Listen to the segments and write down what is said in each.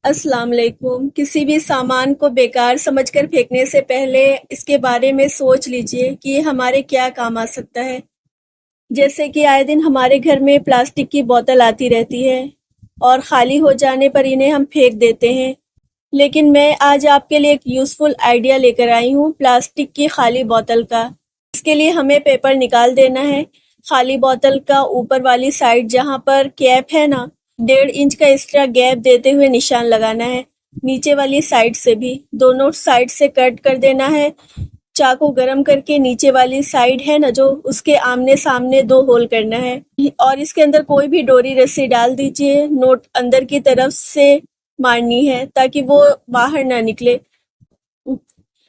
अस्सलाम वालेकुम। किसी भी सामान को बेकार समझकर फेंकने से पहले इसके बारे में सोच लीजिए कि ये हमारे क्या काम आ सकता है। जैसे कि आए दिन हमारे घर में प्लास्टिक की बोतल आती रहती है और खाली हो जाने पर इन्हें हम फेंक देते हैं। लेकिन मैं आज आपके लिए एक यूज़फुल आइडिया लेकर आई हूँ प्लास्टिक की खाली बोतल का। इसके लिए हमें पेपर निकाल देना है। खाली बोतल का ऊपर वाली साइड जहाँ पर कैप है ना, 1.5 इंच का एक्स्ट्रा गैप देते हुए निशान लगाना है। नीचे वाली साइड से भी दोनों साइड से कट कर देना है। चाकू गरम करके नीचे वाली साइड है ना जो, उसके आमने सामने 2 होल करना है और इसके अंदर कोई भी डोरी रस्सी डाल दीजिए। नोट अंदर की तरफ से मारनी है ताकि वो बाहर ना निकले।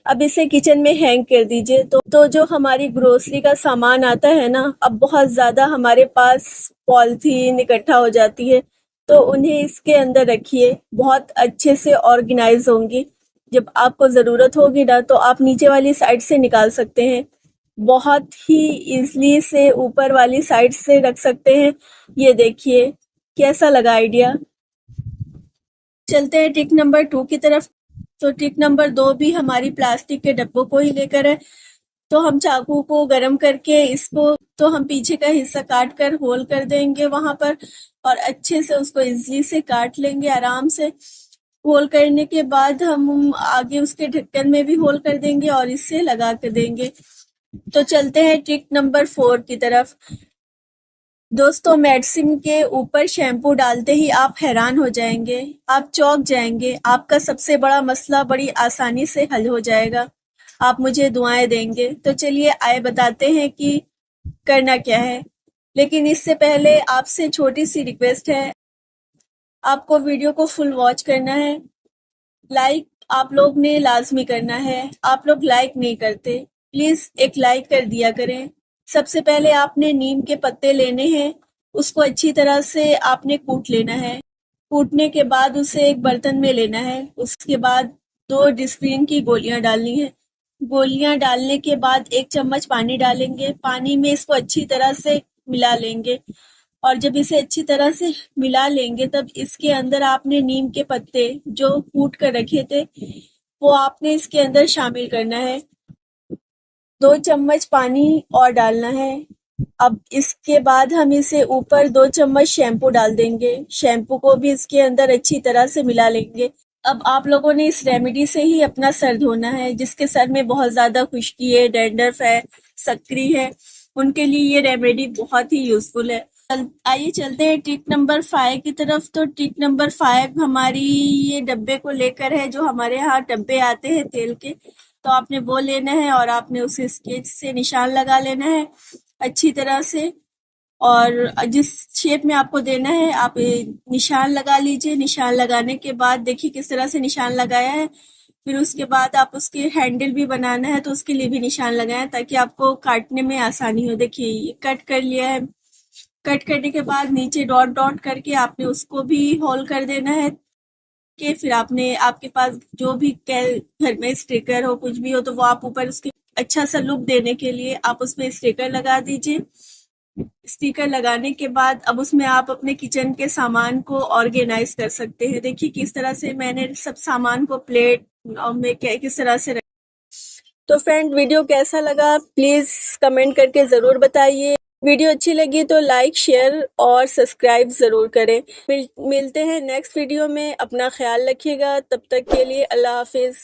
अब इसे किचन में हैंग कर दीजिए। तो जो हमारी ग्रोसरी का सामान आता है ना, अब बहुत ज्यादा हमारे पास पॉलिथीन इकट्ठा हो जाती है, तो उन्हें इसके अंदर रखिए। बहुत अच्छे से ऑर्गेनाइज होंगी। जब आपको जरूरत होगी ना तो आप नीचे वाली साइड से निकाल सकते हैं। बहुत ही इजली से ऊपर वाली साइड से रख सकते हैं। ये देखिए कैसा लगा आइडिया। चलते हैं ट्रिक नंबर 2 की तरफ। तो ट्रिक नंबर 2 भी हमारी प्लास्टिक के डब्बों को ही लेकर है। तो हम चाकू को गरम करके इसको, तो हम पीछे का हिस्सा काट कर होल कर देंगे वहां पर और अच्छे से उसको इजली से काट लेंगे आराम से। होल करने के बाद हम आगे उसके ढक्कन में भी होल कर देंगे और इससे लगा कर देंगे। तो चलते हैं ट्रिक नंबर 4 की तरफ। दोस्तों, मेडिसिन के ऊपर शैम्पू डालते ही आप हैरान हो जाएंगे, आप चौंक जाएंगे। आपका सबसे बड़ा मसला बड़ी आसानी से हल हो जाएगा। आप मुझे दुआएं देंगे। तो चलिए आए बताते हैं कि करना क्या है। लेकिन इससे पहले आपसे छोटी सी रिक्वेस्ट है, आपको वीडियो को फुल वॉच करना है। लाइक आप लोग ने लाजमी करना है। आप लोग लाइक नहीं करते, प्लीज एक लाइक कर दिया करें। सबसे पहले आपने नीम के पत्ते लेने हैं। उसको अच्छी तरह से आपने कूट लेना है। कूटने के बाद उसे एक बर्तन में लेना है। उसके बाद 2 डिस्प्रिन की गोलियां डालनी है। गोलियां डालने के बाद 1 चम्मच पानी डालेंगे। पानी में इसको अच्छी तरह से मिला लेंगे और जब इसे अच्छी तरह से मिला लेंगे तब इसके अंदर आपने नीम के पत्ते जो कूट कर रखे थे वो आपने इसके अंदर शामिल करना है। 2 चम्मच पानी और डालना है। अब इसके बाद हम इसे ऊपर 2 चम्मच शैम्पू डाल देंगे। शैम्पू को भी इसके अंदर अच्छी तरह से मिला लेंगे। अब आप लोगों ने इस रेमेडी से ही अपना सर धोना है। जिसके सर में बहुत ज्यादा खुश्की है, डैंड्रफ है, सकरी है, उनके लिए ये रेमेडी बहुत ही यूजफुल है। आइए चलते हैं ट्रिक नंबर 5 की तरफ। तो ट्रिक नंबर 5 हमारी ये डब्बे को लेकर है। जो हमारे यहाँ डब्बे आते हैं तेल के, तो आपने वो लेना है और आपने उसे स्केच से निशान लगा लेना है अच्छी तरह से। और जिस शेप में आपको देना है आप निशान लगा लीजिए। निशान लगाने के बाद देखिए किस तरह से निशान लगाया है। फिर उसके बाद आप उसके हैंडल भी बनाना है तो उसके लिए भी निशान लगाएं ताकि आपको काटने में आसानी हो। देखिए ये कट कर लिया है। कट करने के बाद नीचे डॉट डॉट करके आपने उसको भी होल कर देना है। कि फिर आपने, आपके पास जो भी घर में स्टिकर हो कुछ भी हो तो वो आप ऊपर उसके अच्छा सा लुक देने के लिए आप उसमें स्टिकर लगा दीजिए। स्टिकर लगाने के बाद अब उसमें आप अपने किचन के सामान को ऑर्गेनाइज कर सकते हैं। देखिए किस तरह से मैंने सब सामान को प्लेट में किस तरह से तो फ्रेंड, वीडियो कैसा लगा प्लीज कमेंट करके जरूर बताइए। वीडियो अच्छी लगी तो लाइक शेयर और सब्सक्राइब जरूर करें। मिलते हैं नेक्स्ट वीडियो में। अपना ख्याल रखिएगा। तब तक के लिए अल्लाह हाफिज।